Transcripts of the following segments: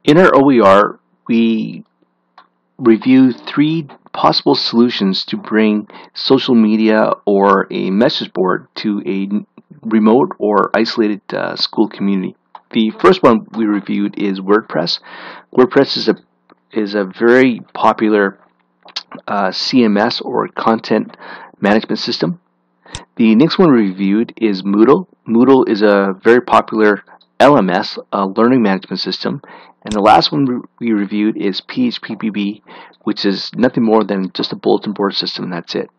In our OER, we review three possible solutions to bring social media or a message board to a remote or isolated school community. The first one we reviewed is WordPress. WordPress is a very popular CMS or content management system. The next one we reviewed is Moodle. Moodle is a very popular LMS, a learning management system. And the last one we reviewed is PHPBB, which is nothing more than just a bulletin board system, and that's it.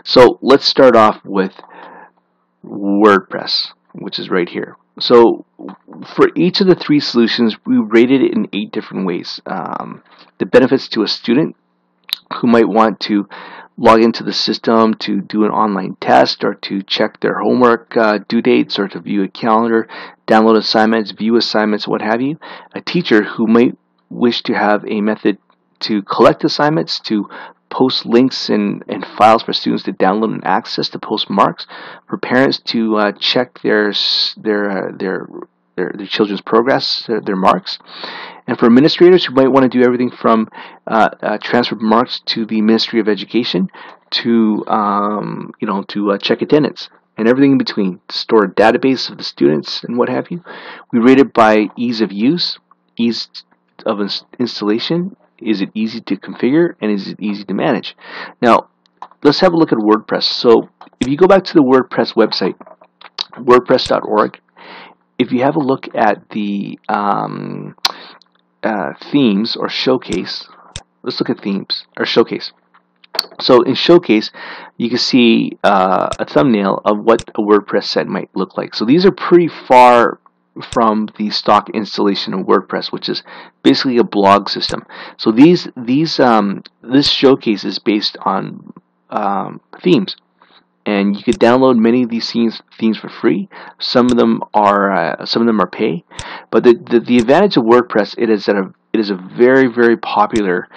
So let's start off with WordPress, which is right here. So for each of the three solutions, we rated it in 8 different ways. The benefits to a student who might want to log into the system to do an online test or to check their homework due dates or to view a calendar, download assignments, view assignments, what have you. A teacher who might wish to have a method to collect assignments, to post links and files for students to download and access, to post marks, for parents to check their children's progress, their marks. And for administrators who might want to do everything from transfer marks to the Ministry of Education to check attendance and everything in between, to store a database of the students and what have you. We rate it by ease of use, ease of installation, is it easy to configure, and is it easy to manage. Now, let's have a look at WordPress. So if you go back to the WordPress website, wordpress.org, if you have a look at the themes or showcase, let's look at themes or showcase. So in showcase, you can see a thumbnail of what a WordPress site might look like. So these are pretty far from the stock installation of WordPress, which is basically a blog system. So this showcase is based on themes. And you could download many of these themes for free. Some of them are pay. But the advantage of WordPress, it is a very, very popular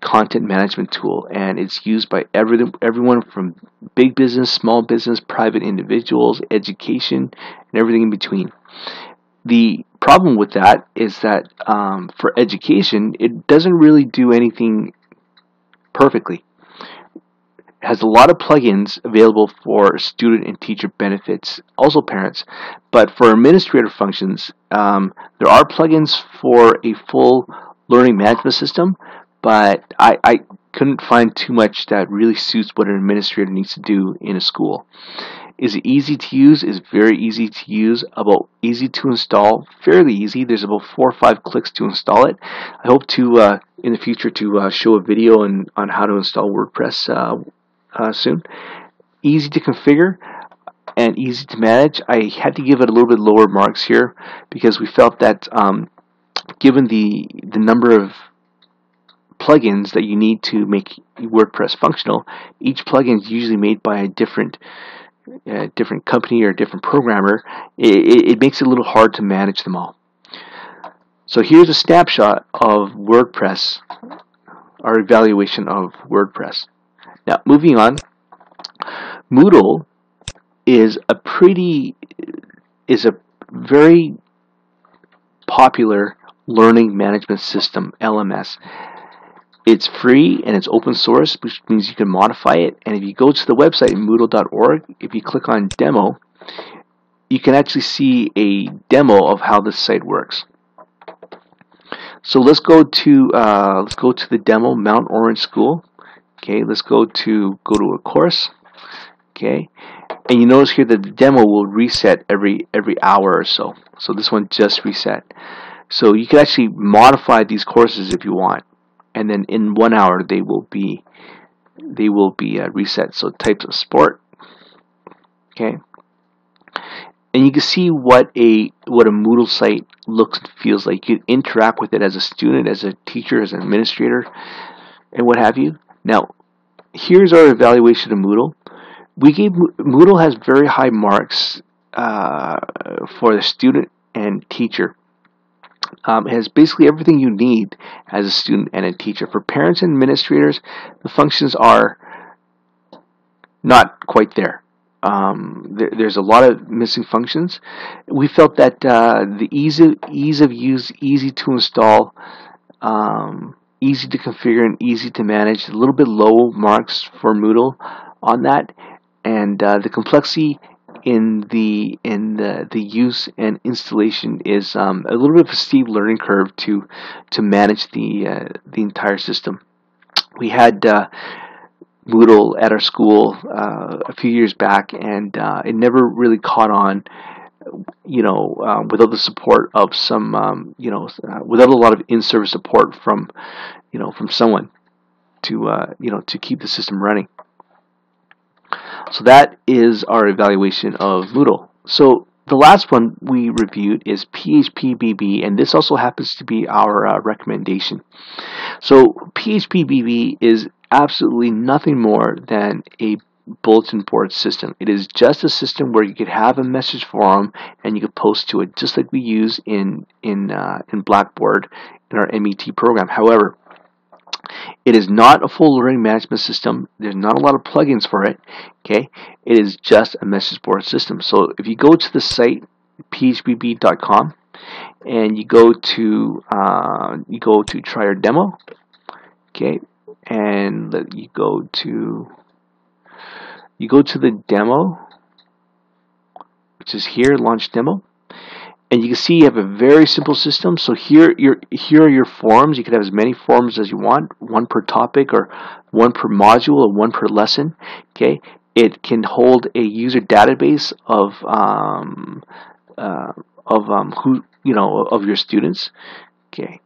content management tool, and it's used by everyone from big business, small business, private individuals, education, and everything in between. The problem with that is that for education, it doesn't really do anything perfectly. Has a lot of plugins available for student and teacher benefits, also parents. But for administrative functions, there are plugins for a full learning management system, but I couldn't find too much that really suits what an administrator needs to do in a school. Is it easy to use? It's very easy to use. About easy to install, fairly easy. There's about 4 or 5 clicks to install it. I hope to in the future to show a video on how to install WordPress soon. Easy to configure and easy to manage. I had to give it a little bit lower marks here because we felt that given the number of plugins that you need to make WordPress functional, each plugin is usually made by a different company or a different programmer. It makes it a little hard to manage them all. So here's a snapshot of WordPress, our evaluation of WordPress. Now, moving on, Moodle is a very popular learning management system, LMS. It's free and it's open source, which means you can modify it. And if you go to the website, moodle.org, if you click on demo, you can actually see a demo of how this site works. So let's go to the demo, Mount Orange School. Okay, let's go to a course. Okay, and you notice here that the demo will reset every hour or so. So this one just reset. So you can actually modify these courses if you want, and then in 1 hour they will be reset. So types of sport. Okay, and you can see what a Moodle site looks and feels like. You can interact with it as a student, as a teacher, as an administrator, and what have you. Now, here's our evaluation of Moodle. Moodle has very high marks for the student and teacher. It has basically everything you need as a student and a teacher. For parents and administrators, the functions are not quite there. there's a lot of missing functions. We felt that the ease of use, easy to install, easy to configure, and easy to manage, a little bit low marks for Moodle on that, and the complexity in the use and installation is a little bit of a steep learning curve to manage the entire system. We had Moodle at our school a few years back, and it never really caught on. Without the support of some, without a lot of in-service support from someone to keep the system running. So that is our evaluation of Moodle. So the last one we reviewed is PHPBB, and this also happens to be our recommendation. So PHPBB is absolutely nothing more than a bulletin board system. It is just a system where you could have a message forum and you could post to it, just like we use in Blackboard in our MET program. However, it is not a full learning management system. There's not a lot of plugins for it. Okay, it is just a message board system. So if you go to the site phpb.com and you go to try our demo, okay, and you go to the demo, which is here, launch demo. And you can see you have a very simple system. So here are your forums. You can have as many forums as you want, one per topic or one per module or one per lesson. Okay, it can hold a user database of your students. Okay,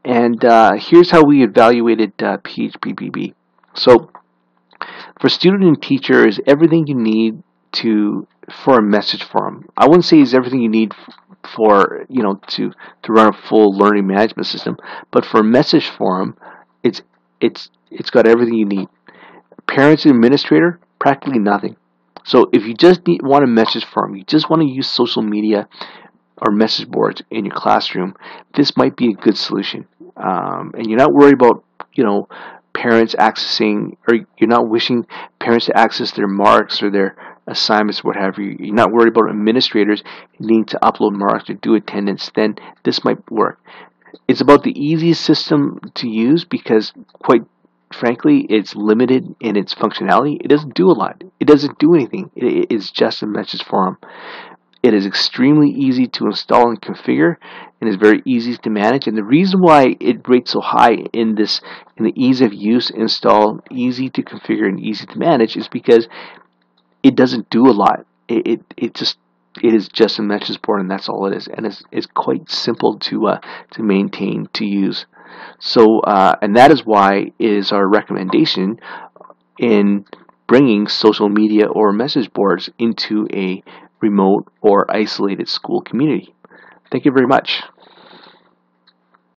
and here's how we evaluated PHPBB. So for student and teacher is everything you need for a message forum. I wouldn't say is everything you need for to run a full learning management system, but for a message forum, it's got everything you need. Parents and administrator, practically nothing. So if you just want a message forum, you just want to use social media or message boards in your classroom, this might be a good solution. And you're not worried about parents accessing, or you're not wishing parents to access their marks or their assignments, what have you. You're not worried about administrators needing to upload marks or do attendance, then this might work. It's about the easiest system to use because, quite frankly, it's limited in its functionality. It doesn't do a lot. It doesn't do anything. It's just a message forum. It is extremely easy to install and configure, and is very easy to manage. And the reason why it rates so high in the ease of use, install, easy to configure, and easy to manage is because it doesn't do a lot. It is just a message board, and that's all it is. And it's quite simple to maintain, to use. So and that is why it is our recommendation in bringing social media or message boards into a remote or isolated school community. Thank you very much.